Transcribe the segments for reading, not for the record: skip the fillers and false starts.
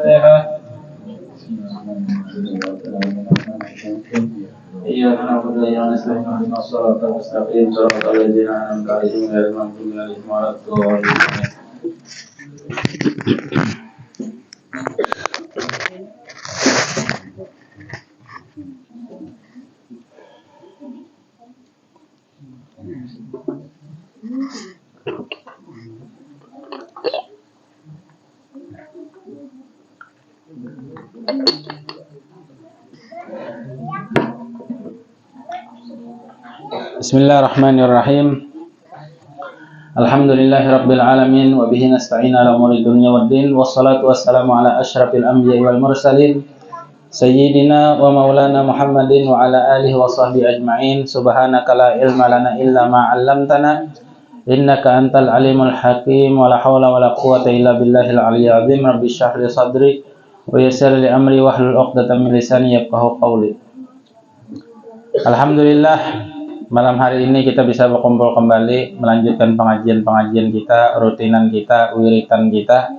الفاتحة. إياك نعبد وإياك نستعين اهدنا الصراط المستقيم صراط الذين أنعمت عليهم غير المغضوب عليهم ولا الضالين. Bismillahirrahmanirrahim. Alhamdulillahirabbil alamin wa bihi nasta'in ala umuri dunya waddin wassalatu wassalamu ala asyrafil anbiya'i wal mursalin sayyidina wa maulana Muhammadin wa ala alihi wa sahbihi ajma'in. Subhanaka la ilma lana illa ma 'allamtana innaka antal alimul hakim wa la haula wa la quwwata illa billahil aliyyil azim. Rabbi shrah li sadri wa yassir li amri wahlul 'uqdatam min lisani yafqahu qawli. Alhamdulillah, malam hari ini kita bisa berkumpul kembali melanjutkan pengajian-pengajian kita, rutinan kita, wiritan kita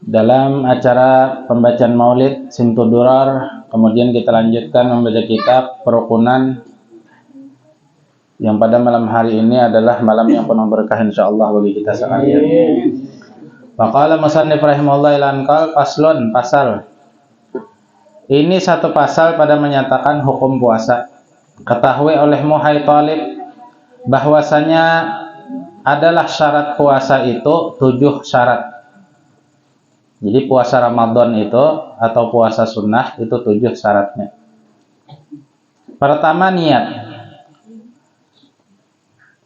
dalam acara pembacaan Maulid Simtud Durar. Kemudian kita lanjutkan membaca kitab Perukunan yang pada malam hari ini adalah malam yang penuh berkah insyaallah bagi kita sekalian. Faqala musannif rahimahullah ilankal faslun, pasal. Ini satu pasal pada menyatakan hukum puasa. Ketahui olehmu hai talib bahwasanya adalah syarat puasa itu 7 syarat. Jadi puasa Ramadan itu atau puasa sunnah itu 7 syaratnya. Pertama niat.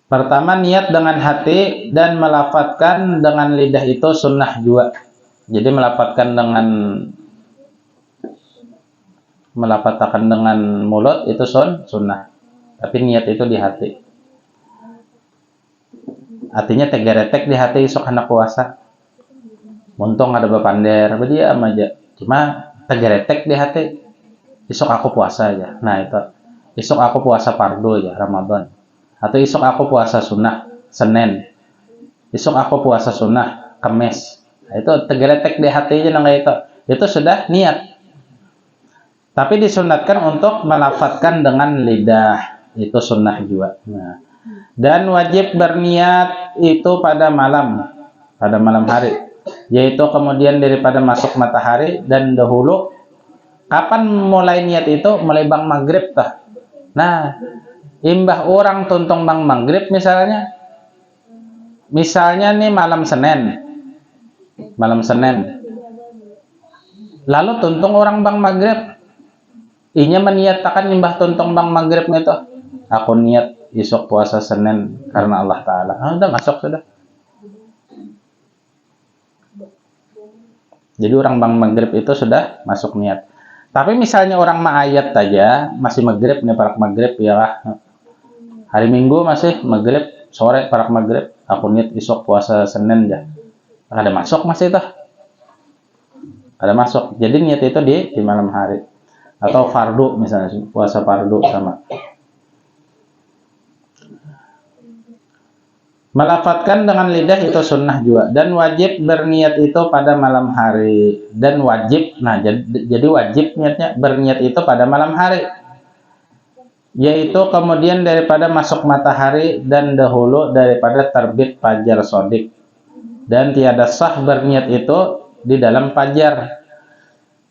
Pertama niat dengan hati dan melafadzkan dengan lidah itu sunnah juga. Jadi melafadzkan dengan mulut itu sunnah, tapi niat itu di hati. Artinya tegeretek di hati isuk anak puasa. Muntong ada bepander, berdiam aja. Cuma tegeretek di hati isuk aku puasa aja. Nah itu isuk aku puasa fardu aja Ramadan. Atau isuk aku puasa sunnah Senin. Isuk aku puasa sunnah Kamis. Nah, itu tegeretek di hati aja nang itu. Itu sudah niat. Tapi disunatkan untuk melafadzkan dengan lidah, itu sunnah juga. Nah, dan wajib berniat itu pada malam hari, yaitu kemudian daripada masuk matahari dan dahulu. Kapan mulai niat itu? Mulai bang maghrib tah. Nah, imbah orang tuntung bang maghrib misalnya nih malam Senin, lalu tuntung orang bang maghrib. Inya meniatakan nimbah tontong bang maghrib itu. Aku niat isuk puasa Senin karena Allah Ta'ala. Udah masuk sudah. Jadi orang bang maghrib itu sudah masuk niat. Tapi misalnya orang ma'ayat aja masih maghrib nih parak maghrib ya lah. Hari Minggu masih maghrib sore parak maghrib. Aku niat isuk puasa Senin ya. Ada masuk masih itu. Ada masuk. Jadi niat itu di malam hari. Atau fardu misalnya puasa fardu sama. Melafadzkan dengan lidah itu sunnah juga dan wajib berniat itu pada malam hari dan wajib. Nah jadi wajib niatnya berniat itu pada malam hari, yaitu kemudian daripada masuk matahari dan dahulu daripada terbit fajar shodiq, dan tiada sah berniat itu di dalam fajar.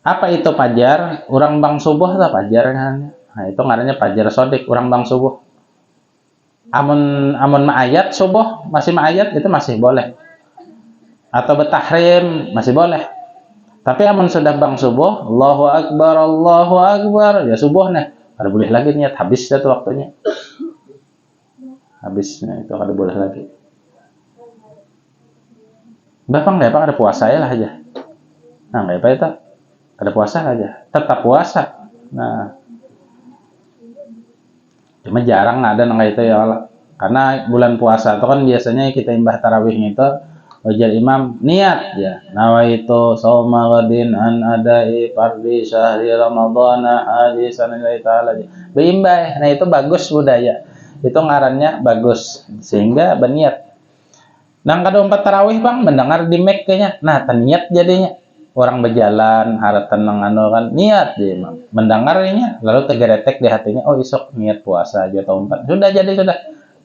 Apa itu fajar? Urang bang subuh lah fajar kan. Nah itu ngarannya fajar shodiq, urang bang subuh. Amun ma'ayat subuh masih ma'ayat itu masih boleh. Atau betahrim masih boleh. Tapi amun sudah bang subuh, Allahu Akbar, ya subuh nih. Ada boleh lagi niat habis itu waktunya. Habisnya itu ada boleh lagi. Bapak ada puasa ya lah aja. Nah enggak apa itu. Ada puasa aja, tetap puasa. Nah, cuma jarang ada nang itu ya Allah. Karena bulan puasa itu kan biasanya kita imbah tarawih itu wajar imam niat ya. Nawaitu shauma ghadin an adai fardhi syahri ramadhana hadisan lillahi ta'ala. Beimbah. Nah itu bagus budaya. Itu ngarannya bagus sehingga berniat. Nang kada 4 tarawih Bang mendengar di mic kayaknya. Nah, niat jadinya. orang berjalan harap tenang anu kan niat dia mendengarnya lalu tergeretek di hatinya, oh isok niat puasa aja tahun 4 sudah, jadi sudah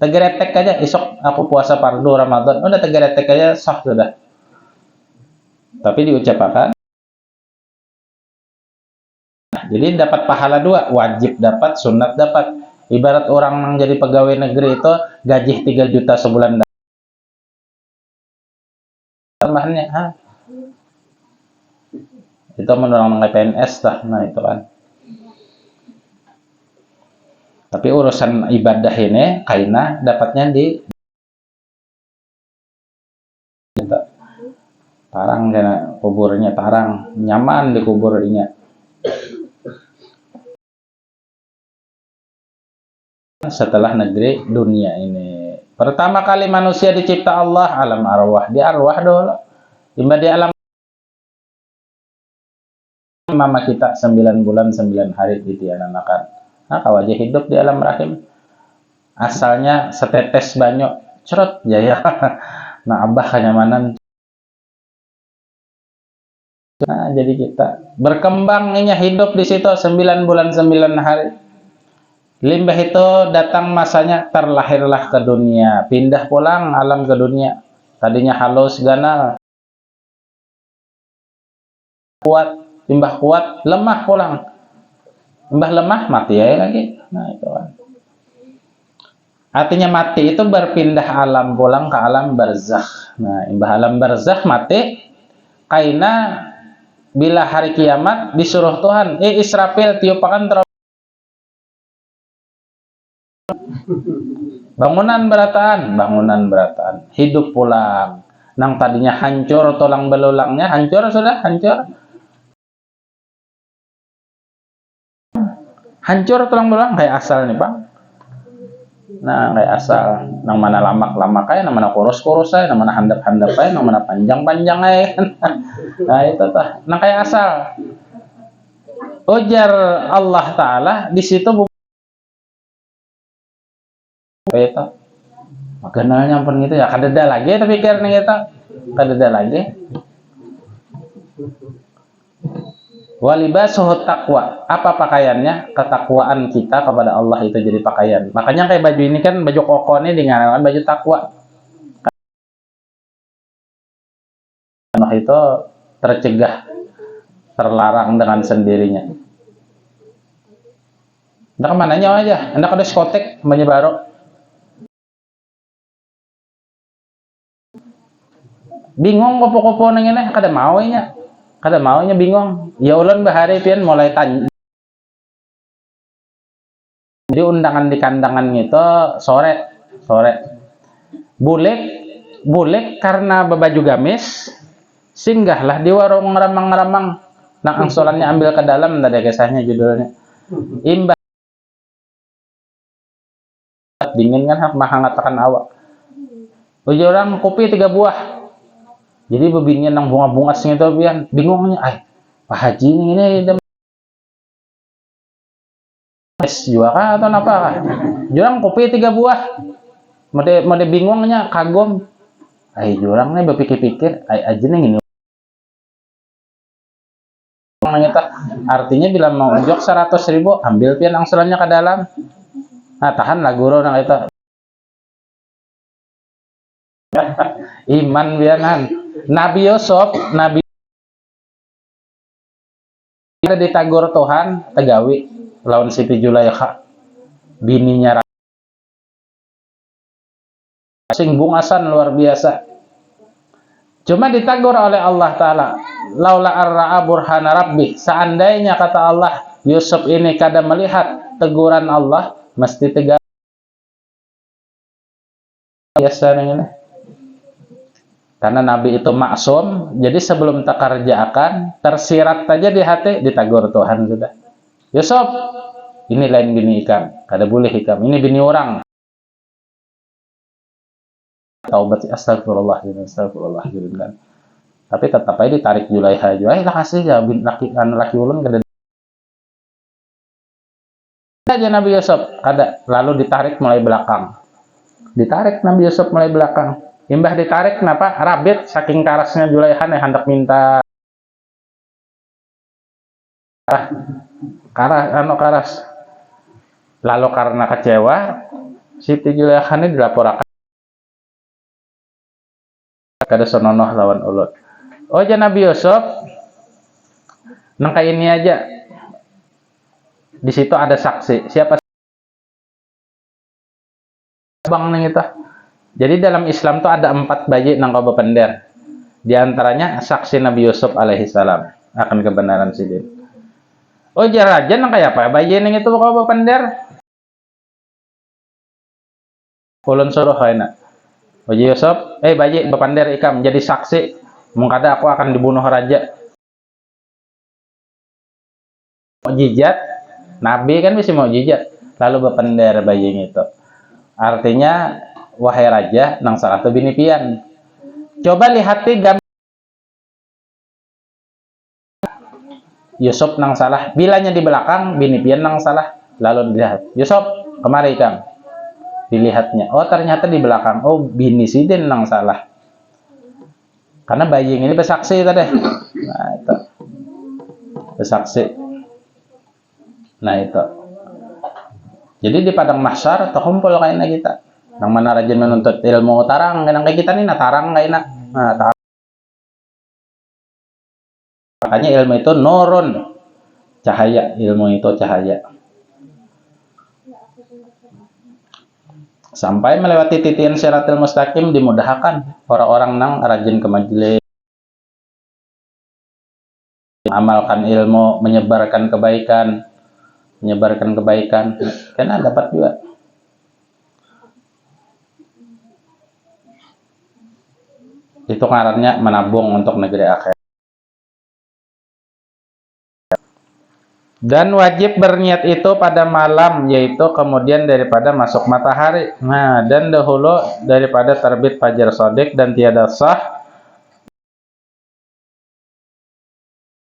tergeretek aja isok aku puasa fardu Ramadan, udah tergeretek aja sah sudah. Tapi diucapkan, jadi dapat pahala dua, wajib dapat, sunat dapat. Ibarat orang yang jadi pegawai negeri itu gaji 3 juta sebulan tambahannya, itu menurut PNS lah, nah itu kan. Tapi urusan ibadah ini kaina dapatnya di tarang, karena kuburnya tarang, nyaman di kuburnya. Setelah negeri dunia ini, pertama kali manusia dicipta Allah alam arwah, di arwah dulu, di alam mama kita 9 bulan 9 hari ditiadakan. Nah, wajah hidup di alam rahim. Asalnya setetes banyak, cerot jaya. Nah, abah kenyamanan. Nah, jadi kita berkembangnya hidup di situ 9 bulan 9 hari. Limbah itu datang masanya terlahirlah ke dunia, pindah pulang alam ke dunia. Tadinya halus ganal, kuat, limbah kuat, lemah pulang. Limbah lemah mati ya lagi. Nah, itu kan. Artinya mati itu berpindah alam pulang ke alam barzakh. Nah, imbah alam barzakh mati, kaina bila hari kiamat disuruh Tuhan, Israfil tiupakan bangunan berataan, hidup pulang. Nang tadinya hancur tulang belulangnya, hancur sudah, hancur tulang belulang kayak asal nih Pak. Nah, kayak asal, nang mana lamak-lamak aja, nang mana kurus-kurus aja, nang mana handap-handap aja, nang mana panjang-panjang aja. Nah, itu tuh, nang kayak asal. Ujar Allah Ta'ala di situ itu kenalnya pun gitu ya, kadeda lagi tapi karena kita kadeda lagi. Walibasuhut taqwa, apa pakaiannya? Ketakwaan kita kepada Allah itu jadi pakaian. Makanya kayak baju ini kan, baju koko ini dengan baju takwa. Nah, itu tercegah, terlarang dengan sendirinya. Anda kemananya aja, Anda ke diskotek baju baru. Bingung kopo-kopo neng ini, kada maunya bingung. Ya ulun bahari pian mulai tanya. Jadi undangan di kandangan itu sore. Bulek karena bebaju gamis, singgahlah di warung ngeramang-ngeramang. Nang angsulannya ambil ke dalam, ada kisahnya judulnya. Imbah dingin kan menghangatkan awak. Uji orang kopi 3 buah. Jadi bebinian nang bunga-bunga sing itu pian bingungnya, Pak Haji ini es juga atau apa kah? Jurang kopi 3 buah. Mode bingungnya kagum. Jurang nih berpikir-pikir, aja nih ini. Artinya bila mau unjuk 100.000, ambil pian angsurannya ke dalam. Nah, tahan lah guru nang itu. Iman bianan. Nabi Yusuf ditagur Tuhan tegawi lawan Siti Julaikha bininya sing bungasan luar biasa, cuma ditagur oleh Allah Ta'ala, laula arra'a burhana rabbi, seandainya kata Allah Yusuf ini kada melihat teguran Allah, mesti tegar biasa ini. Karena Nabi itu maksum, jadi sebelum takarjaakan, tersirat saja di hati, ditagur Tuhan sudah. Yusuf, ini lain bini ikam, kada boleh ikam, ini bini orang. Taubat, astagfirullahaladzim kan. Tapi tetap aja ditarik Julaikha aja, lah kasih ya, laki ulun kada. Aja Nabi Yusuf, kada, lalu ditarik mulai belakang. Ditarik Nabi Yusuf mulai belakang. Imbah ditarik kenapa? Rabit saking karasnya Julaikha hendak minta karas. Lalu karena kecewa, Siti Julaiha ini dilaporkan kada sononoh lawan ulut. Oh, ja Nabi Yusuf, nangka ini aja. Di situ ada saksi. Siapa bang neng itu? Jadi dalam Islam tuh ada 4 bayi nang kau bepender. Di antaranya saksi Nabi Yusuf alaihissalam akan kebenaran sidin. Oh, ja raja nang kaya apa? Bayi neng itu kau bepender. Ulun suruh haina. Bayi Yusuf, bayi bepender ikam jadi saksi. Mengkada aku akan dibunuh raja. Mukjizat, Nabi kan bisa mukjizat. Lalu bepender bayi itu. Artinya, wahai raja, nang salah tu bini pian. Coba lihat gambar Yusuf nang salah. Bilanya di belakang, bini pian nang salah. Lalu dilihat, Yusuf, kemari kang. Dilihatnya, oh ternyata di belakang. Oh, bini sidin nang salah. Karena bayi ini bersaksi tadi. Nah, itu. Bersaksi. Nah, itu. Jadi di padang mahsyar terkumpul kayaknya kita. Yang mana rajin menuntut ilmu tarang, kayak kita nih tarang kayaknya. Nah, tarang. Makanya ilmu itu nurun, cahaya. Ilmu itu cahaya. Sampai melewati titian siratil mustaqim dimudahkan orang-orang nang rajin ke majelis, amalkan ilmu, menyebarkan kebaikan, karena dapat juga. Itu ngarannya menabung untuk negeri akhirat. Dan wajib berniat itu pada malam, yaitu kemudian daripada masuk matahari. Nah, dan dahulu daripada terbit fajar shodiq dan tiada sah.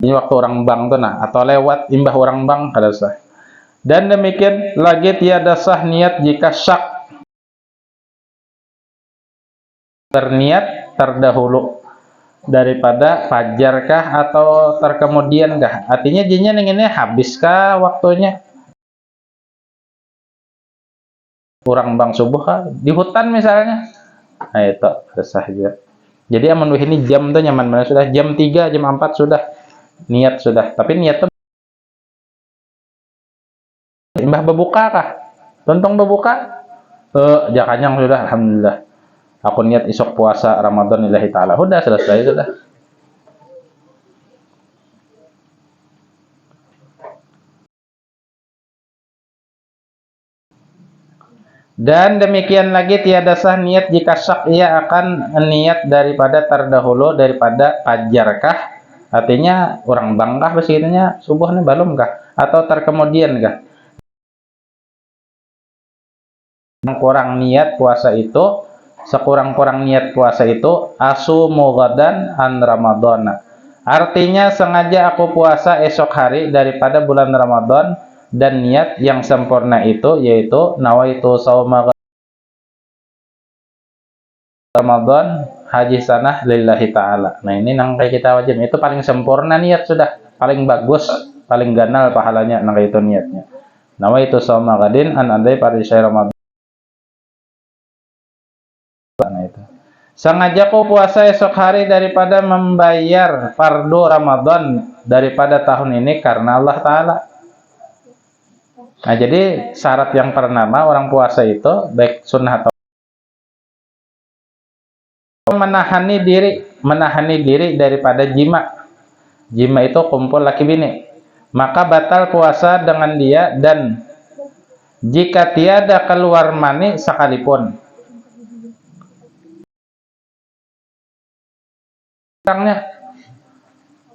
Ini waktu orang bang tuh nah, atau lewat imbah orang bang kada sah. Dan demikian lagi tiada sah niat jika syak berniat terdahulu daripada fajarkah atau terkemudiankah. Artinya jinnya inginnya habiskah waktunya. Kurang bang subuh kah? Di hutan misalnya. Nah itu sah juga. Jadi aman ini jam tuh nyaman mana sudah jam 3, jam 4 sudah niat sudah. Tapi niat tuh imbah berbuka kah? Tontong berbuka? Jakanyang sudah alhamdulillah. Aku niat isok puasa Ramadan lillahi ta'ala. Udah selesai sudah. Dan demikian lagi tiada sah niat jika syak ia akan niat daripada terdahulu daripada fajarkah. Artinya orang bangkah besitnya subuh nih belum kah? Atau terkemudian kah? Kurang niat puasa itu, sekurang-kurang niat puasa itu asumu ghadan an Ramadan. Artinya sengaja aku puasa esok hari daripada bulan Ramadan, dan niat yang sempurna itu yaitu nawaitu sauma Ramadan haji sanah lillahi ta'ala. Nah ini nang kayak kita wajib itu paling sempurna niat sudah, paling bagus, paling ganal pahalanya nang itu niatnya. Nawaitu sauma ghadin an andai pada syahri Ramadan. Nah itu. Sengaja ku puasa esok hari daripada membayar fardu Ramadan daripada tahun ini karena Allah Ta'ala. Nah jadi syarat yang pertama orang puasa itu baik sunnah atau menahani diri daripada jima. Jima itu kumpul laki bini. Maka batal puasa dengan dia, dan jika tiada keluar mani sekalipun.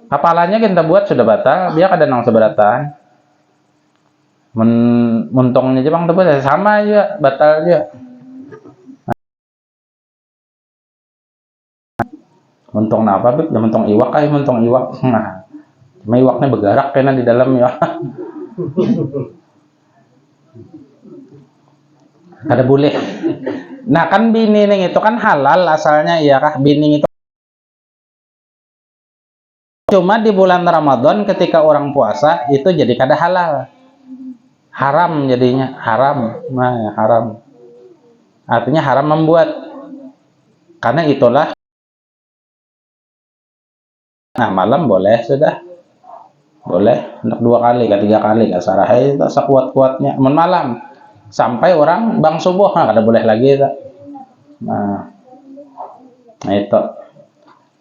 Kepalanya kita buat sudah batal, dia kada nang seberatan. Muntongnya Jepang tebu sama aja batal aja. Muntong apa bib? Ya muntong iwak kah? Muntong iwak. Nah, cuma iwaknya bergerak kena di dalam ya. Kada boleh. Nah kan bining itu kan halal asalnya ya kah? Bining itu cuma di bulan Ramadan ketika orang puasa itu jadi kada halal, haram jadinya, haram. Nah, haram artinya haram membuat, karena itulah. Nah, malam boleh sudah, boleh untuk 2 kali, ketiga kali, kasarah itu sekuat-kuatnya. Malam sampai orang bang subuh, nah, kada boleh lagi itu. Nah, itu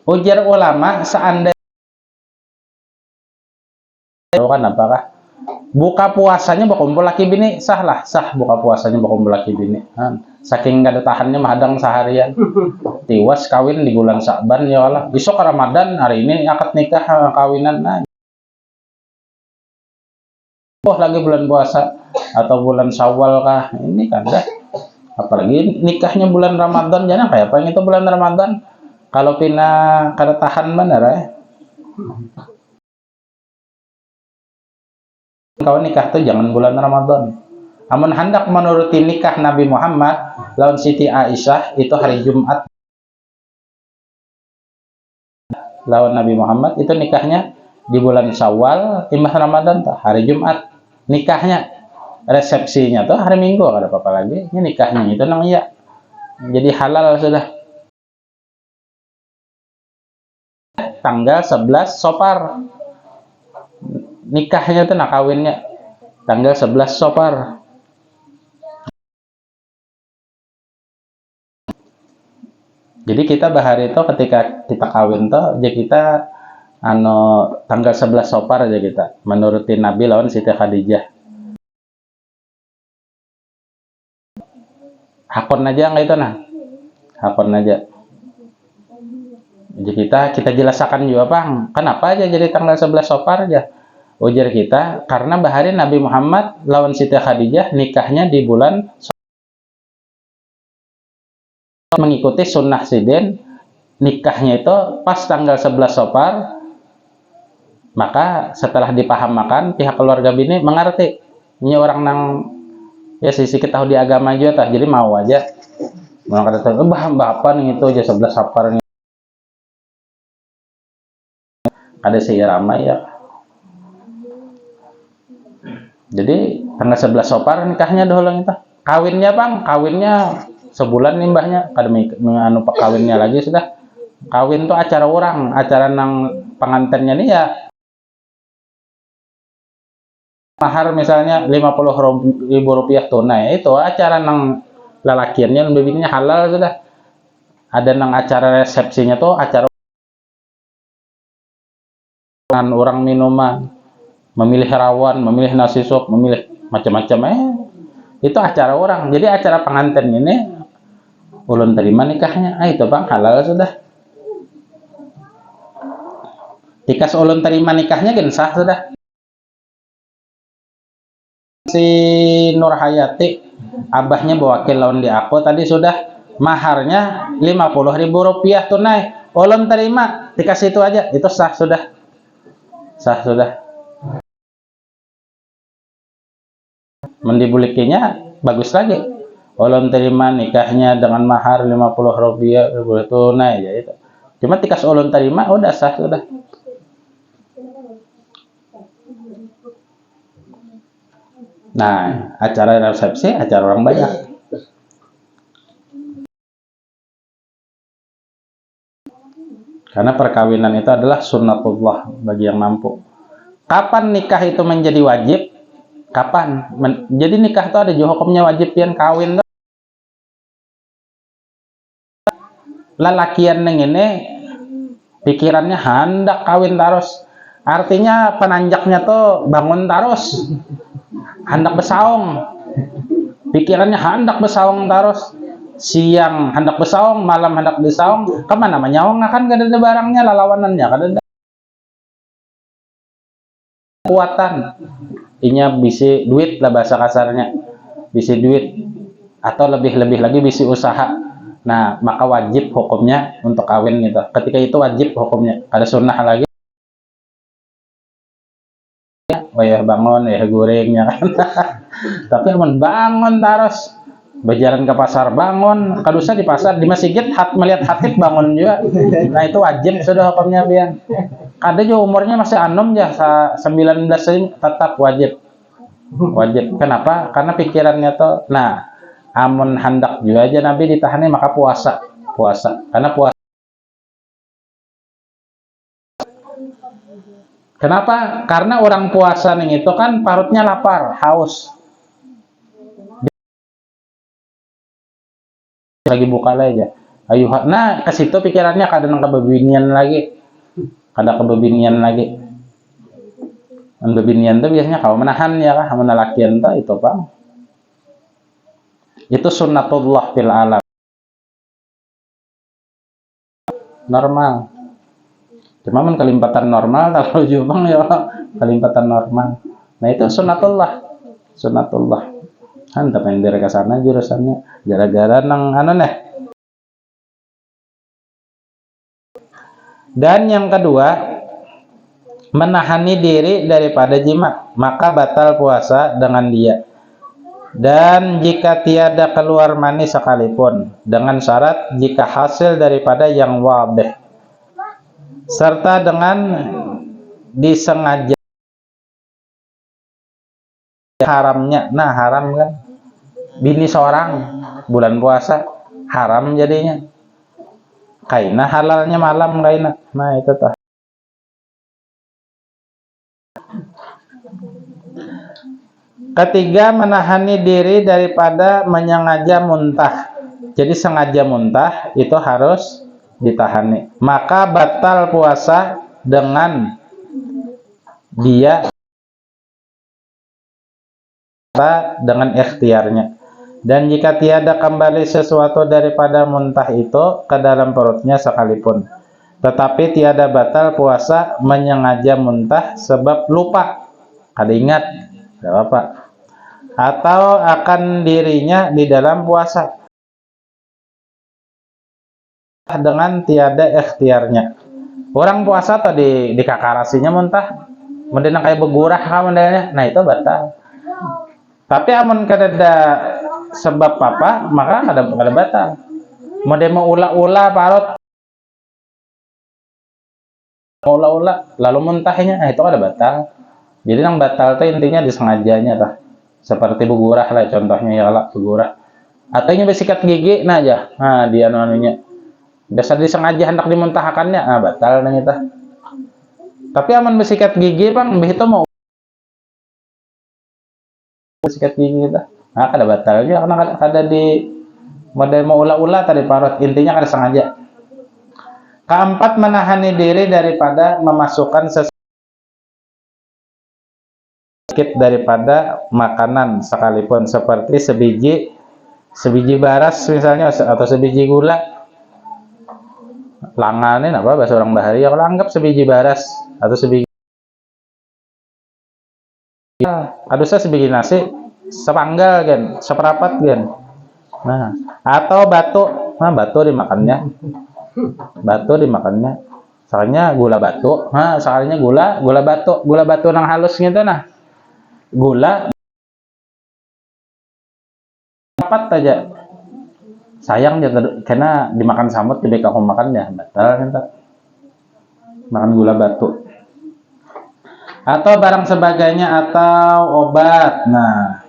ujar ulama, seandainya kan apakah buka puasanya berkumpul laki bini, sah buka puasanya berkumpul laki bini. Saking gak ada tahannya mahadang seharian, tiwas kawin di bulan Sya'ban ya Allah, besok Ramadan, hari ini akad nikah kawinan, nah lagi bulan puasa atau bulan Syawal kah, ini kan dah. Apalagi nikahnya bulan Ramadan, jangan kayak apa yang itu bulan Ramadan, kalau pina kada tahan bener ya. Kalau nikah tuh jangan bulan Ramadan. Amun hendak menuruti nikah Nabi Muhammad lawan Siti Aisyah itu hari Jumat. Lawan Nabi Muhammad itu nikahnya di bulan Syawal, imbah Ramadan tuh hari Jumat. Nikahnya, resepsinya tuh hari Minggu, ada apa-apa lagi. Ini nikahnya itu namanya jadi halal sudah. Tanggal 11 Sopar. Nikahnya tuh, nah kawinnya tanggal 11 Sopar. Jadi kita bahari itu ketika kita kawin tuh, jadi kita tanggal 11 Sopar aja kita menuruti Nabi lawan Siti Khadijah. Hakon aja nggak itu, nah hakon aja. Jadi kita jelaskan juga bang, kenapa aja jadi tanggal 11 Sopar aja. Ujar kita karena bahari Nabi Muhammad lawan Siti Khadijah nikahnya di bulan mengikuti sunnah siden, nikahnya itu pas tanggal 11 Sopar. Maka setelah dipahamakan pihak keluarga bini mengerti ini orang nang ya sisi kita tahu di agama aja tah, jadi mau aja mau kata bapak nih itu aja 11 Sopar nih ada seirama ya. Jadi tanggal 11 Sopar nikahnya dahulu itu. Kawinnya bang, kawinnya sebulan nih mbahnya, kada menganu kawinnya lagi sudah. Kawin tuh acara orang, acara nang pengantinnya nih ya mahar misalnya 50.000 rupiah tunai, itu acara nang lelakiannya lebihnya halal sudah. Ada nang acara resepsinya tuh acara orang minuman, memilih rawan, memilih nasi sop, memilih macam-macam itu acara orang. Jadi acara pengantin ini ulun terima nikahnya, itu bang halal sudah. Tikas ulun terima nikahnya kan sah sudah. Si Nur Hayati abahnya bewakil lawan di aku tadi sudah, maharnya 50.000 rupiah tunai ulun terima, dikasih itu aja, itu sah sudah, sah sudah. Mendibulikinya bagus lagi, ulun terima nikahnya dengan mahar 50 rupiah tunai ya itu, cuma tikas ulun terima udah sah sudah. Nah, acara resepsi, acara orang banyak. Karena perkawinan itu adalah sunnatullah bagi yang mampu. Kapan nikah itu menjadi wajib? Kapan? Jadi nikah itu ada juga hukumnya wajib yang kawin. Lalakian neng ini pikirannya hendak kawin terus. Artinya penanjaknya tuh bangun terus. Hendak besaung, pikirannya hendak besaung terus, siang hendak besaung, malam hendak besaung, kemana menyawang akan gak ada barangnya, lalawanannya gak ada kuatan, inya bisi duit lah bahasa kasarnya, bisi duit atau lebih lagi bisi usaha. Nah maka wajib hukumnya untuk kawin gitu, ketika itu wajib hukumnya, ada sunnah lagi. Wayah bangun, ya gorengnya kan. Tapi aman bangun terus, berjalan ke pasar bangun, kadusa di pasar, di masjid melihat hatib bangun juga. Nah itu wajib sudah hukumnya biang. Ada juga umurnya masih anom ya, 19 ini tetap wajib. Wajib. Kenapa? Karena pikirannya tuh, nah, amun hendak juga aja Nabi ditahani maka puasa. Puasa. Karena puasa. Kenapa? Karena orang puasa nih itu kan parutnya lapar, haus. Lagi buka aja. Ayo, nah ke situ pikirannya kadang kebebinian lagi. Kada kebebinian lagi. Kebebinian tuh biasanya kalau menahan ya kah, menalakian tuh itu Pak. Itu sunnatullah fil alam. Normal. Cuma kan kelimpatan normal kalau jubang ya kelimpatan normal. Nah itu sunnatullah. Sunnatullah. Hantap yang dari kesana jurusannya gara-gara nang anu nih. Dan yang kedua, menahani diri daripada jima, maka batal puasa dengan dia. Dan jika tiada keluar mani sekalipun, dengan syarat jika hasil daripada yang wadih, serta dengan disengaja haramnya. Nah haram kan, bini seorang bulan puasa haram jadinya. Kaina halalnya malam kaina. Nah itu tuh. Ketiga, menahani diri daripada menyengaja muntah. Jadi sengaja muntah itu harus ditahani. Maka batal puasa dengan dia dengan ikhtiarnya. Dan jika tiada kembali sesuatu daripada muntah itu ke dalam perutnya sekalipun, tetapi tiada batal puasa menyengaja muntah sebab lupa, kada ingat, tidak apa, atau akan dirinya di dalam puasa dengan tiada ikhtiarnya. Orang puasa tadi di kakarasinya muntah, mending kayak begurah kan modelnya, nah itu batal. Tapi amun kada ada sebab apa, maka kada batal. Model mau ula-ula parut, mau ula-ula lalu muntahnya, nah itu kada batal. Jadi yang batal itu intinya disengajanya lah. Seperti begurah lah contohnya ya lah begurah. Atau nya bersikat gigi, nah aja, nah dia anunya. Dasar disengaja hendak dimuntahkannya, nah batal nah itu. Tapi aman bersikat gigi bang, itu mau bersikat gigi kita, nah kada batal aja karena kada di model mau ula-ula tadi parut, intinya kada sengaja. Keempat, menahani diri daripada memasukkan sedikit daripada makanan sekalipun, seperti sebiji baras misalnya atau sebiji gula. Langanin apa bahasa orang bahari ya, kalau anggap sebiji baras atau sebiji kadusnya sebiji nasi sepanggal kan, seperapat kan. Nah, atau batu, nah batu dimakannya. Batu dimakannya. Soalnya gula batu, nah soalnya gula batu nang halus gitu nah. Gula dapat aja. Sayang ya karena dimakan samut jadi aku makan ya batal kan. Makan gula batu. Atau barang sebagainya atau obat. Nah,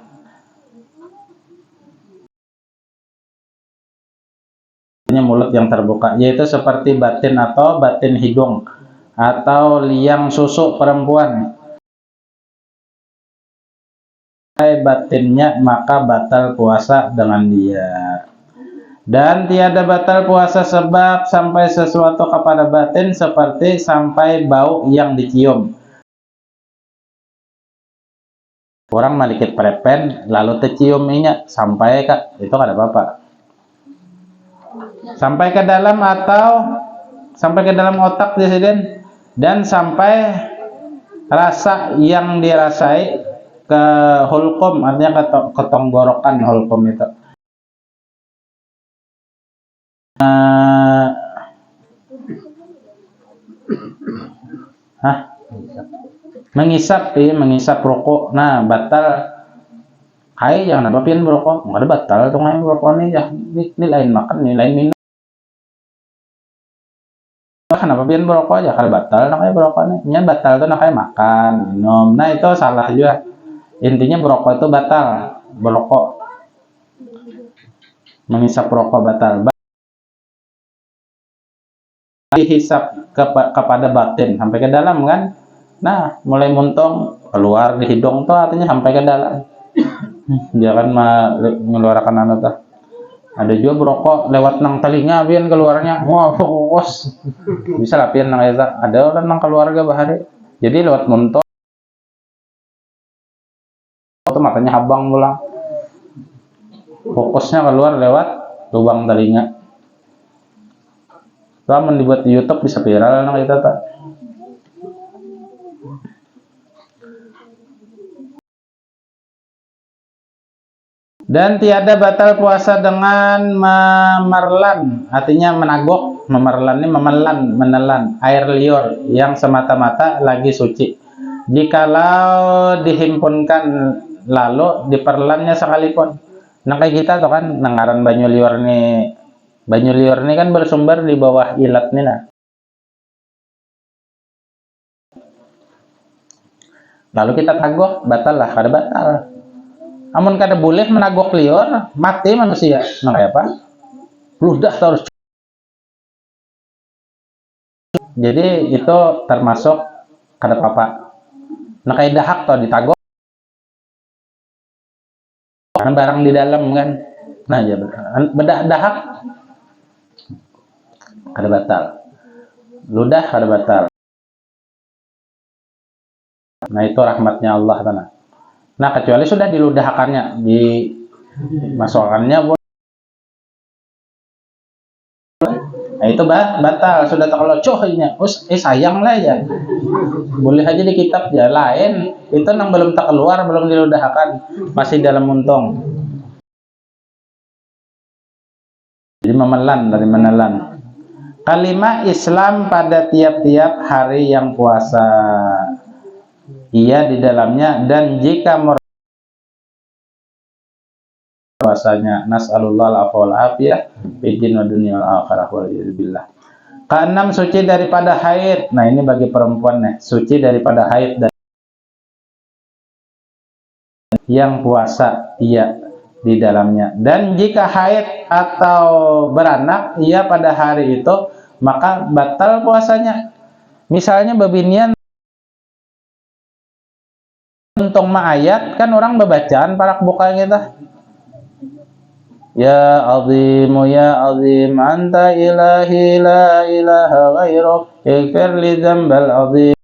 mulut yang terbuka yaitu seperti batin atau batin hidung atau liang susu perempuan. Batinnya maka batal puasa dengan dia. Dan tiada batal puasa sebab sampai sesuatu kepada batin seperti sampai bau yang dicium. Orang malikit prepen lalu tercium minyak sampai kak, itu kada apa-apa. Sampai ke dalam atau sampai ke dalam otak disiden, dan sampai rasa yang dirasai ke hulkum, artinya ke tenggorokan hulkum itu. Mengisap rokok, nah batal. Hai jangan apa pian rokok, nggak ada batal tuh ngai rokok nih ya, ini lain makan, ini lain minum. Kenapa pian berokok aja kalau batal nah kayak berokoknya nya batal tuh nah kayak makan minum, nah itu salah juga. Intinya berokok itu batal, berokok menghisap rokok batal. Dihisap kepada batin sampai ke dalam kan, nah mulai muntung keluar di hidung tuh artinya sampai ke dalam. Jangan mengeluarkan anu tuh. Ada juga berokok lewat nang telinga pian keluarnya, wah fokus bisa lah pian nang eta. Ada orang nang keluarga bahari jadi lewat muntung tuh matanya habang pulang, fokusnya keluar lewat lubang telinga. Lama dibuat di YouTube bisa viral nang eta tak. Dan tiada batal puasa dengan memerlan, artinya menagok. Memerlan ini menelan air liur yang semata-mata lagi suci. Jikalau dihimpunkan lalu diperlannya sekalipun. Nah kayak kita tuh kan nengaran banyu liur nih kan bersumber di bawah ilat nih nah. Lalu kita tagok, batal lah, kada batal. Amun kada boleh menagok liur, mati manusia. Nah kayak apa? Ludah terus. Jadi itu termasuk kada apa-apa. Nah kayak dahak tuh ditagok karena barang di dalam kan. Nah ya bedak dahak kada batal. Ludah kada batal. Nah itu rahmatnya Allah tanah. Nah kecuali sudah diludahkannya, dimasukkannya, nah itu batal sudah terkelocohnya. Sayang lah ya. Boleh aja di kitab ya lain. Itu nang belum tak keluar, belum diludahkan, masih dalam muntung. Jadi memelan dari menelan. Kalimat Islam pada tiap-tiap hari yang puasa. Ia di dalamnya dan jika puasanya nas'alullah al-afwa wal afiyah fid din wa dunya wal akhirah waliyadzubillah. Keenam, suci daripada haid. Nah ini bagi perempuan nih, suci daripada haid dan yang puasa ia di dalamnya. Dan jika haid atau beranak ia pada hari itu maka batal puasanya. Misalnya babinian untung ayat kan orang bacaan parak buka kita. Ya azimu ya azim anta ilahi la ilaha ghairuk ighfir li dzambal azim.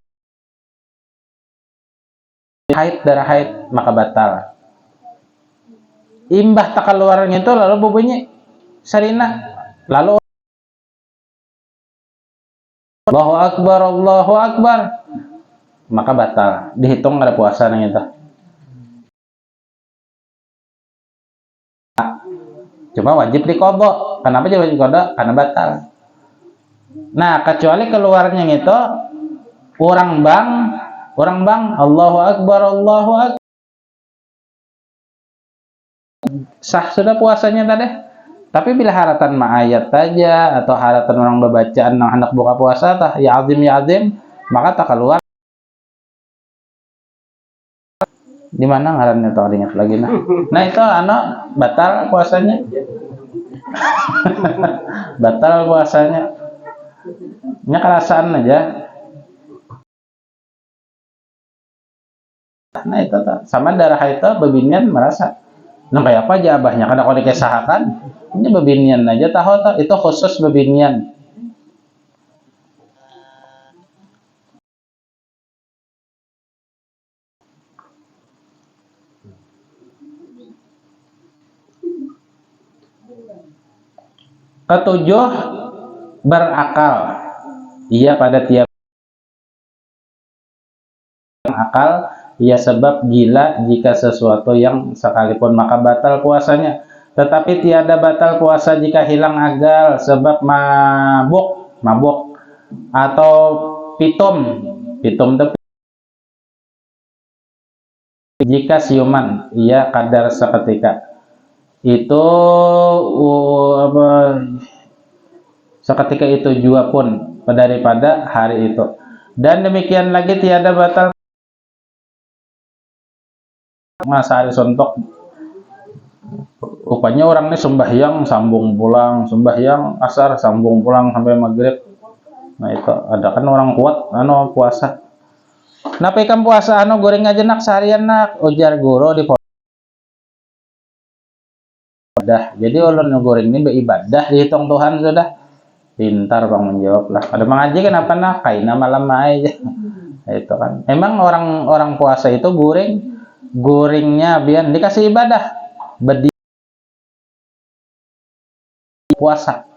Haid darah haid maka batal. Imbah tak keluarnya itu lalu bunyi sarina lalu Allahu akbar maka batal, dihitung ada puasa nang itu. Cuma wajib dikodok. Kenapa jadi wajib kodok? Karena batal. Nah kecuali keluarnya itu orang bang Allahu akbar sah sudah puasanya tadi. Tapi bila haratan ma'ayat saja atau haratan orang bacaan yang hendak buka puasa tah ya azim maka tak keluar. Di mana ngarannya tuh ingat lagi nah. Nah itu batal puasanya. Batal puasanya. Nya kerasaan aja. Nah itu sama darah itu babinian merasa. Nah kayak apa aja abahnya kada kau dikesahakan. Ini babinian aja tahu itu khusus babinian. Ketujuh, berakal. Ia pada tiap akal, ia sebab gila jika sesuatu yang sekalipun maka batal puasanya. Tetapi tiada batal puasa jika hilang akal sebab mabuk atau pitum itu jika siuman ia kadar seketika. Itu seketika itu juga pun daripada hari itu. Dan demikian lagi tiada batal masa hari sontok. Rupanya orang ini sembahyang sambung pulang, sembahyang asar sambung pulang sampai maghrib. Nah itu ada kan orang kuat puasa. Napa ikan puasa goreng aja nak seharian nak ujar guru di ibadah. Jadi ulun goreng ini beribadah dihitung Tuhan sudah. Pintar Bang menjawab lah. Ada mengaji kenapa nak kaina malam aja. Itu kan. Emang orang puasa itu goringnya biar dikasih ibadah. Bedi puasa.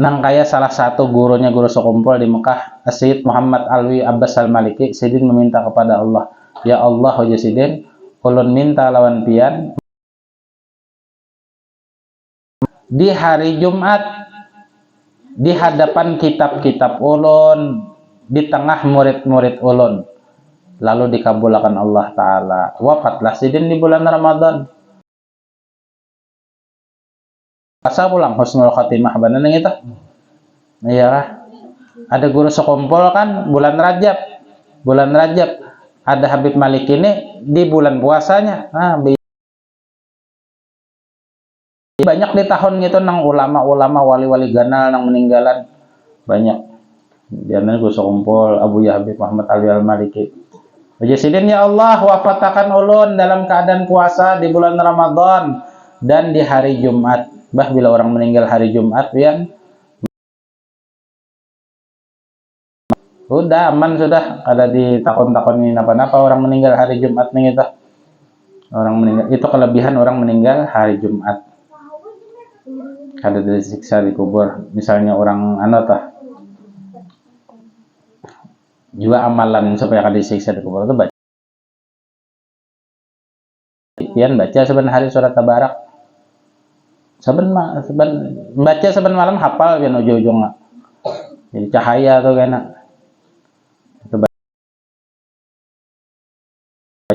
Nang kaya salah satu gurunya guru sekumpul di Mekah, Syed Muhammad Alwi Abbas Al-Maliki, Sidin meminta kepada Allah, ya Allah hoja Sidin, ulun minta lawan pian di hari Jumat di hadapan kitab-kitab ulun, di tengah murid-murid ulun, lalu dikabulkan Allah Ta'ala. Wafatlah Sidin di bulan Ramadan. Asa pulang husnul khatimah bener itu. Iya, ada guru sekumpul kan bulan Rajab. Bulan Rajab ada Habib Malik ini di bulan puasanya. Nah, banyak di tahun gitu nang ulama-ulama wali-wali ganal nang meninggalan banyak. Biasanya guru sekumpul Abu Ya Habib Muhammad Ali Al-Maliki. Presiden ya Allah wafatakan ulun dalam keadaan puasa di bulan Ramadan dan di hari Jumat. Bah bila orang meninggal hari Jumat ya udah aman sudah, ada di takon-takon ini apa-apa orang meninggal hari Jumat nih itu. Orang meninggal itu kelebihan orang meninggal hari Jumat. Ada disiksa di kubur. Misalnya orang tah juga amalan supaya kada disiksa di kubur itu baca saben hari surat Tabarak. Saben baca saben malam hafal pian ujung-ujung. Jadi cahaya tuh kena. Itu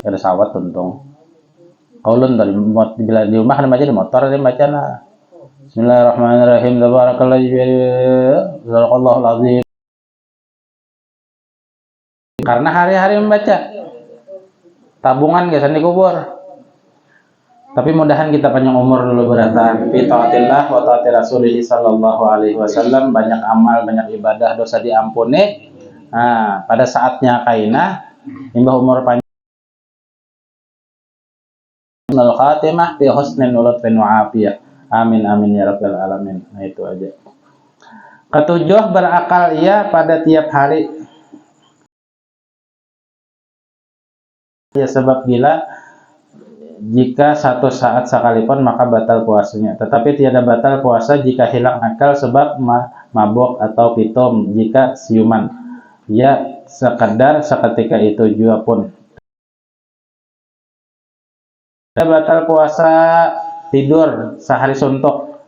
ada sawat untung. Ulun tadi bila di rumah kan baca di motor dia baca nah. Bismillahirrahmanirrahim. Tabarakallahu azim. Karena hari-hari membaca. Tabungan gesan di kubur. Tapi mudahan kita panjang umur dulu beratan. Fi taatillah wa taati Rasulih sallallahu alaihi wasallam, banyak amal, banyak ibadah, dosa diampuni. Nah, pada saatnya kaina imbah umur panjang nul khatimah fi husnil nulutfin wa afiyah. Amin amin ya rabbal alamin. Nah itu aja. Ketujuh, berakal ia pada tiap hari. Ya sebab bila jika satu saat sekalipun maka batal puasanya. Tetapi tiada batal puasa jika hilang akal sebab mabuk atau pitum, jika siuman. Ya sekedar seketika itu juga pun. Tidak batal puasa tidur sehari suntuk.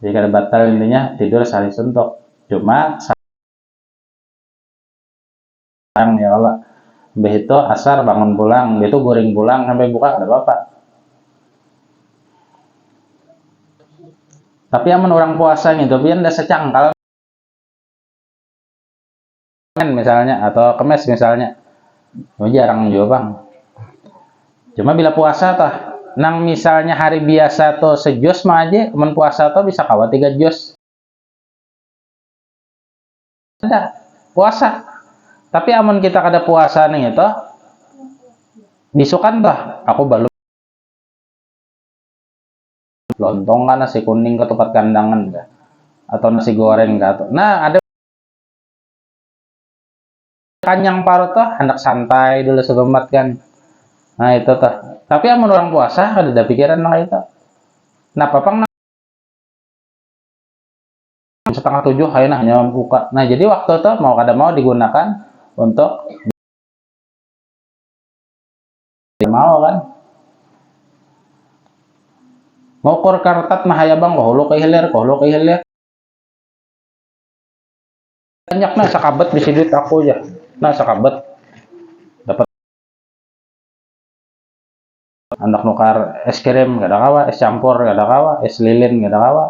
Jika batal intinya tidur sehari suntuk. Cuma sarang ya Allah. Begitu asar bangun pulang, itu goreng pulang sampai buka ada apa-apa. Tapi aman orang puasa gitu, biar udah secangkal misalnya atau kemes misalnya, jarang juga bang. Cuma bila puasa toh, nang misalnya hari biasa tuh sejus mah aja, teman puasa tuh bisa kawa 3 jus. Ada puasa. Tapi amun kita kada puasa nih itu, bisukan toh, aku baru lontong kan nasi kuning ketupat kandangan enggak, atau nasi goreng enggak. Nah ada kanyang parut toh, hendak santai dulu segemat kan. Nah itu toh. Tapi amun orang puasa ada pikiran nah itu. Nah papang setengah 7 hanya buka. Nah jadi waktu itu mau kada mau digunakan untuk mau kan. Mau kor kartat mah haya bang kohlo kay hilir. Banyak na sakabet bisi duit aku ya. Nah sakabet dapat anak nukar es krim kada kawa, es campur kada kawa, es lilin kada kawa.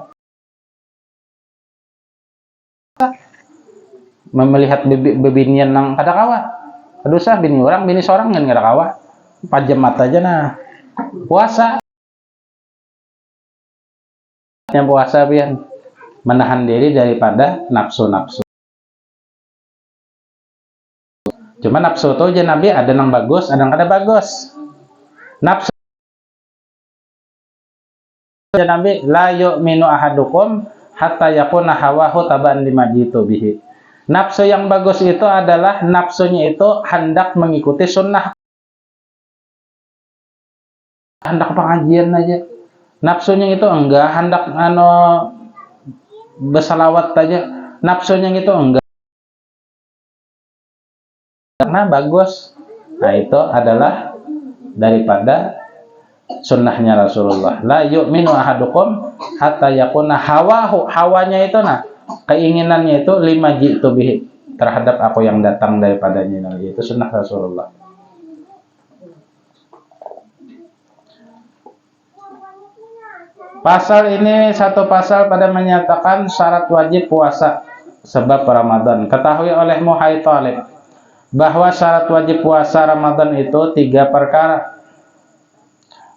melihat bebinian nang kada kawa. Aduh sah bini orang, bini seorang kan kada kawa. Pajem mata aja nah. Puasa. Yang puasa pian menahan diri daripada nafsu-nafsu. Cuma nafsu tuh aja Nabi ada yang bagus, ada yang kada bagus. Nafsu aja Nabi la yu'minu ahadukum hatta yakuna hawahu taban lima jitu bihi. Nafsu yang bagus itu adalah nafsunya itu hendak mengikuti sunnah, hendak pengajian aja. Nafsunya itu enggak hendak bersalawat aja. Nafsunya itu enggak karena bagus. Nah itu adalah daripada sunnahnya Rasulullah. La yu'minu ahadukum hatta yakuna hawahu, hawanya itu nah keinginannya itu lima jitu bihi, terhadap aku yang datang daripadanya. Itu sunnah Rasulullah. Pasal ini satu pasal pada menyatakan syarat wajib puasa sebab Ramadan. Ketahui olehmu hai Talib bahwa syarat wajib puasa Ramadan itu 3 perkara.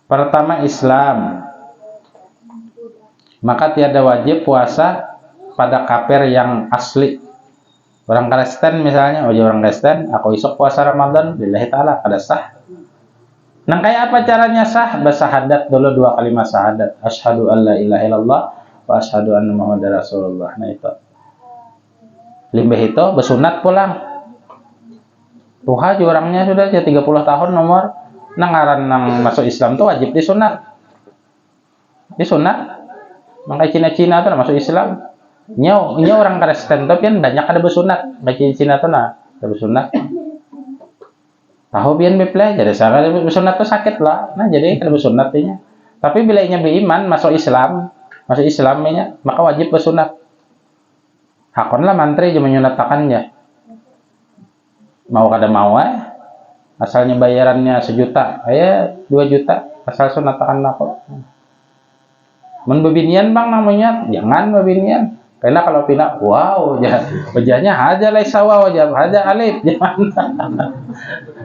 Pertama Islam, maka tiada wajib puasa pada kafir yang asli. Orang Kristen misalnya, orang Kristen, aku isok puasa Ramadan, lillahi ta'ala, kada sah. Nah kayak apa caranya sah? Bersahadat dulu 2 kalimat syahadat. Asyhadu an la ilaha illallah wa asyhadu anna Muhammadar Rasulullah. Nah itu. Limbah itu bersunat pulang. Tuha orangnya sudah 30 tahun nomor nangaran nang masuk Islam tuh wajib disunat. Disunat. Makanya Cina-Cina tuh masuk Islam. Nya orang Kristen tuh kan banyak ada bersunat. Bagi Cina tuh nah, ada bersunat. Tahu pian beple jadi saya bersunat tuh sakit lah. Nah jadi kada bersunat nya. Tapi bila nya beriman masuk Islamnya maka wajib bersunat. Hakon lah mantri je menyunatakannya. Mau kada mau asalnya bayarannya 1 juta, 2 juta asal sunatakan aku. Men bebinian bang namanya, jangan bebinian. Karena kalau pindah, wow, wajahnya haja laisa wow, haja alif, jangan.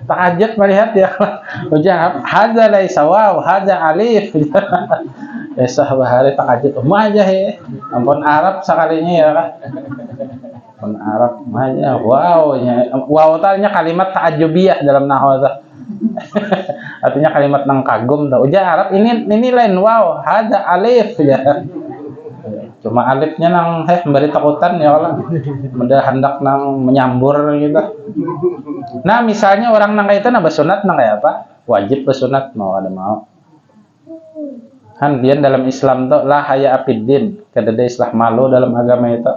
Tahajud melihat ya, wajah haja laisa wow, haja alif. Esah bahari tahajud umah aja ya. Ampun Arab sekalinya ya kan. Ampun Arab aja, wow, wow tanya kalimat ta'ajubiyah dalam nahwu. Artinya kalimat nang kagum tuh. Ujar Arab ini lain wow, haja alif ya. Cuma alifnya nang memberi takutan ya Allah. Mudah hendak nang menyambur gitu. Nah, misalnya orang nang kayak itu nang bersunat nang kayak apa? Wajib bersunat mau ada mau. Han dia dalam Islam tuh la haya afiddin, kada ada islah malu dalam agama itu.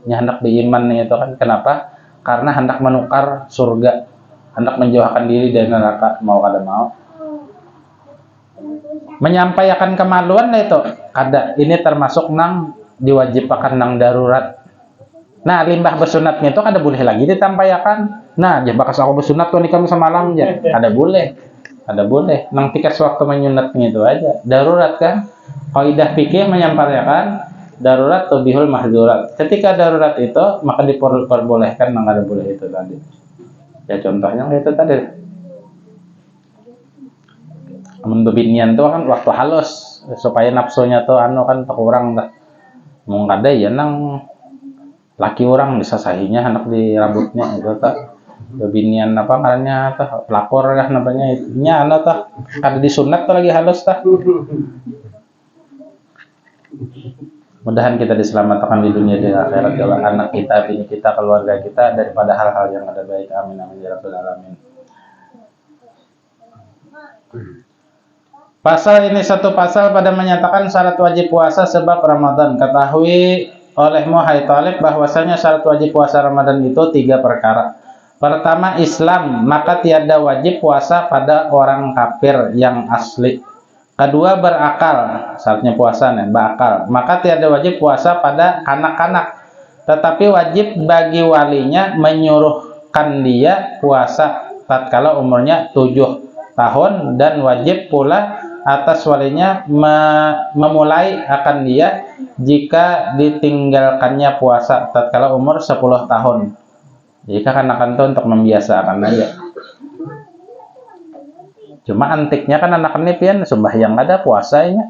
Nya hendak beriman itu kan kenapa? Karena hendak menukar surga, hendak menjauhkan diri dari neraka mau kada mau. Menyampaikan kemaluan lah itu kada, ini termasuk nang diwajibkan nang darurat. Nah limbah bersunatnya itu kada boleh lagi ditampaikan. Nah ya bakas aku bersunat tuh nikah semalam aja kada boleh nang tikas waktu menyunatnya itu aja darurat kan. Kaidah fikih menyampaikan darurat tubihul mahdurat. Ketika darurat itu maka diperbolehkan nang kada boleh itu tadi ya, contohnya itu tadi membebinian tuh kan waktu halus supaya nafsunya tuh kan kurang dah. Mau kada ya nang laki orang bisa sahinya anak di rambutnya itu tak bebinian apa karena tah pelakor kah namanya nya tah kada disunat tuh lagi halus tah. Mudahan kita diselamatkan di dunia dan akhirat kalau anak kita, bini kita, keluarga kita daripada hal-hal yang ada baik. Amin amin ya rabbal alamin. Pasal ini satu pasal pada menyatakan syarat wajib puasa sebab Ramadan. Ketahui olehmu hai Talib bahwasanya syarat wajib puasa Ramadan itu 3 perkara. Pertama Islam, maka tiada wajib puasa pada orang kafir yang asli. Kedua berakal, syaratnya puasa nih, berakal. Maka tiada wajib puasa pada anak-anak. Tetapi wajib bagi walinya menyuruhkan dia puasa tatkala umurnya 7 tahun dan wajib pula atas walinya memulai akan dia jika ditinggalkannya puasa tatkala umur 10 tahun. Jadi kan tuh untuk membiasakan aja. Cuma antiknya kan anak-anak ini pian sembahyang ada puasanya.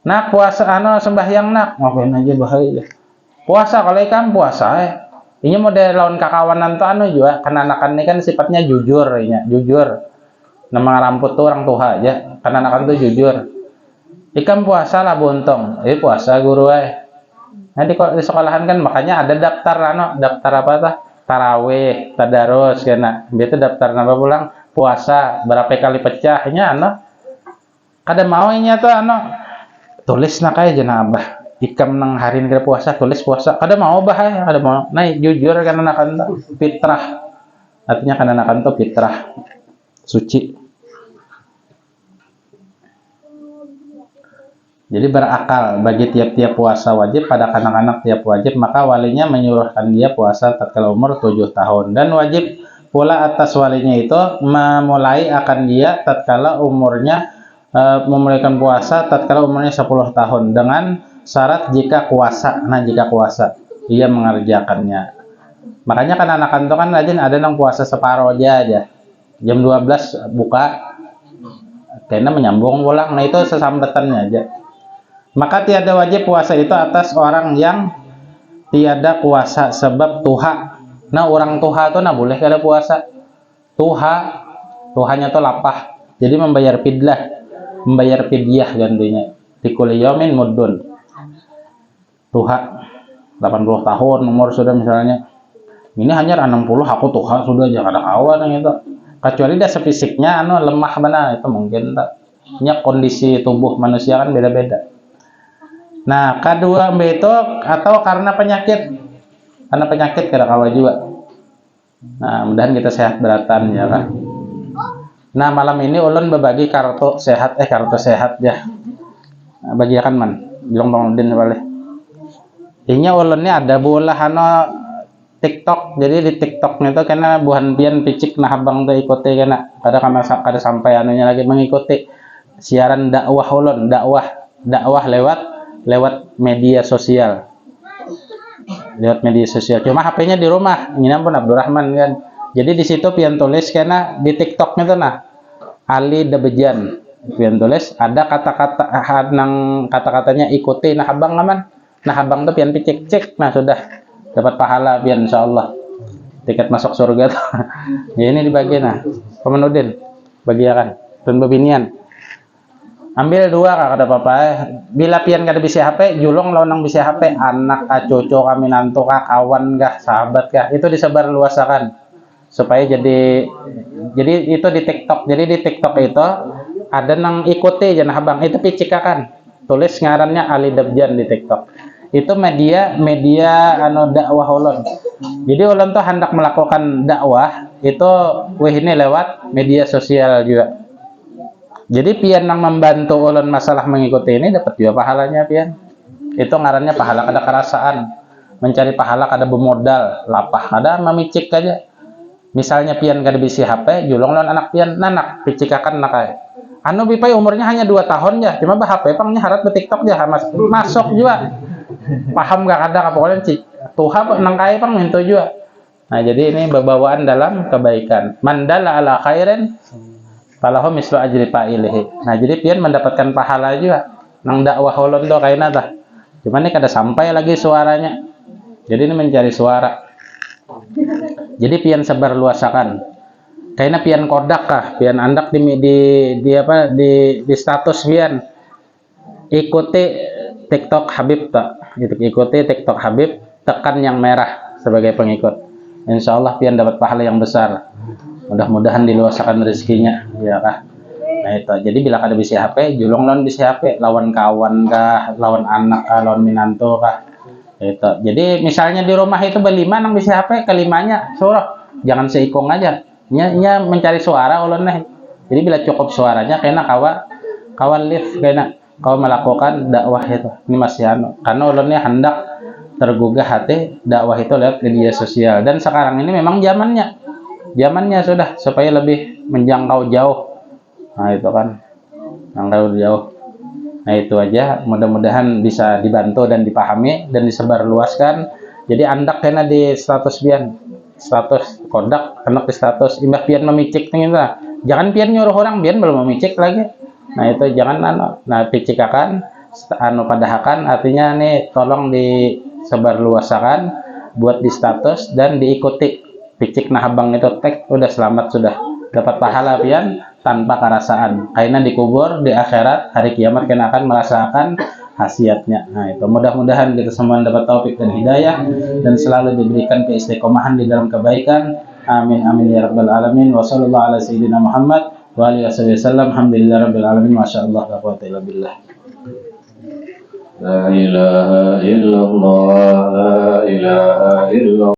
Nak puasa sembahyang nak, ngapain aja bahaya. Puasa kalau ikan puasa ini model lawan kakawanan tuh juga kan anak-anak ini kan sifatnya jujur ya, jujur. Nama ramput tuh orang tua aja, kan anak-anak tuh jujur. Ikan puasa lah buntung, puasa guru Nanti kok di sekolahan kan makanya ada daftar daftar apa tuh? Tarawih, tadarus kena. Itu daftar nama pulang puasa berapa kali pecahnya kada mau tuh tulis kayak jenabah ikam nang hari ini puasa tulis puasa kada mau ada mau naik jujur kan anak fitrah artinya kan anak tuh fitrah suci. Jadi berakal bagi tiap-tiap puasa wajib pada anak-anak tiap wajib, maka walinya menyuruhkan dia puasa tatkala umur 7 tahun. Dan wajib pula atas walinya itu memulai akan dia tatkala umurnya memulaikan puasa tatkala umurnya 10 tahun dengan syarat jika kuasa. Nah, jika kuasa dia mengerjakannya. Makanya kan anak-anak itu kan rajin ada yang puasa separuh aja. Jam 12 buka karena menyambung pulang. Nah, itu sesambetannya aja. Maka tiada wajib puasa itu atas orang yang tiada puasa sebab tuha. Nah, orang tuha itu boleh kada puasa. Tuhanya tuh lapah. Jadi membayar fidyah gantinya. Tikul yomin mudun. Tuha 80 tahun umur sudah misalnya. Ini hanya 60 aku tuha sudah jangan ada kawan yang itu. Kecuali dasar fisiknya lemah benar itu mungkin tak. Nya kondisi tubuh manusia kan beda-beda. Nah, kedua itu atau karena penyakit kada kawa juga. Nah, mudahan kita sehat beratan ya kan. Nah, malam ini ulun berbagi kartu sehat ya. Nah, bagikan man, bilang Bang Udin boleh. Ini ulunnya ada bola TikTok. Jadi di TikToknya itu karena buhan pian picik nah abang tuh ikuti karena kada sampai anunya lagi mengikuti siaran dakwah ulun, dakwah lewat media sosial. Cuma HP-nya di rumah. Ini pun Abdurrahman kan. Jadi di situ pian tulis karena di TikToknya tuh Ali Debejan. Pian tulis ada kata-katanya ikuti nah abang aman. Nah abang tuh pian cek. Nah sudah dapat pahala pian insyaallah. Tiket masuk surga tuh. Ya ini dibagi Pemenudin bagiakan dan bebinian. Ambil 2 kada apa-apa bila pian kada bisa HP julung lawan nang bisa HP anak cucu kami nantu kawan sahabat itu disebar luasakan supaya jadi itu di TikTok. Jadi di TikTok itu ada nang ikuti jangan abang itu picikakan tulis ngarannya Ali Debjan di TikTok. Itu media dakwah ulun. Jadi ulun tuh hendak melakukan dakwah itu ini lewat media sosial juga. Jadi pian yang membantu ulun masalah mengikuti ini dapat juga pahalanya pian. Itu ngarannya pahala kada kerasaan. Mencari pahala kada bermodal, lapah kada memicik aja. Misalnya pian kada bisi HP, julung lawan anak pian, nanak picikakan nakai. Bipai umurnya hanya 2 tahun ya, cuma HP pangnya harat be TikTok ya, masuk juga. Paham gak kada pokoknya Tuhan nangkai pang minto juga. Nah, jadi ini bawaan dalam kebaikan. Mandala ala khairin falahu mislu ajri fa'ilihi. Nah, jadi pian mendapatkan pahala juga. Nang dakwah ulun do kaina tah. Cuman ini kada sampai lagi suaranya. Jadi ini mencari suara. Jadi pian sebar luasakan. Kaina pian kodak pian andak di status pian. Ikuti TikTok Habib tak. Ikuti TikTok Habib, tekan yang merah sebagai pengikut. Insyaallah pian dapat pahala yang besar. Mudah-mudahan diluasakan rezekinya ya kah. Nah itu jadi bila kada bisa HP julung lawan bisa HP lawan kawan lawan anak lawan minantu itu. Jadi misalnya di rumah itu berlima nang bisa HP kelimanya suruh jangan seikong aja nya mencari suara ulun jadi bila cukup suaranya kena kawan live kena kau melakukan dakwah itu ini masih karena ulunnya hendak tergugah hati dakwah itu lewat media sosial dan sekarang ini memang zamannya sudah supaya lebih menjangkau jauh. Nah itu kan menjangkau jauh. Nah itu aja, mudah-mudahan bisa dibantu dan dipahami dan disebarluaskan. Jadi andak kena di status pian status kodak anak di status imbah pian memicik nih lah, jangan pian nyuruh orang pian belum memicik lagi. Nah itu jangan nah picik akan padahakan artinya nih tolong disebarluasakan buat di status dan diikuti picik nah abang itu tag udah selamat sudah dapat pahala pian tanpa kerasaan karena dikubur di akhirat hari kiamat kena akan merasakan khasiatnya. Nah itu mudah-mudahan kita semua dapat taufik dan hidayah dan selalu diberikan keistiqomahan di dalam kebaikan. Amin amin ya rabbal alamin. Wa sallallahu ala sayyidina Muhammad wa alihi wasallam. Alhamdulillah rabbil alamin. Masyaallah la quwwata illa billah. La ilaha illallah, la ilaha illallah.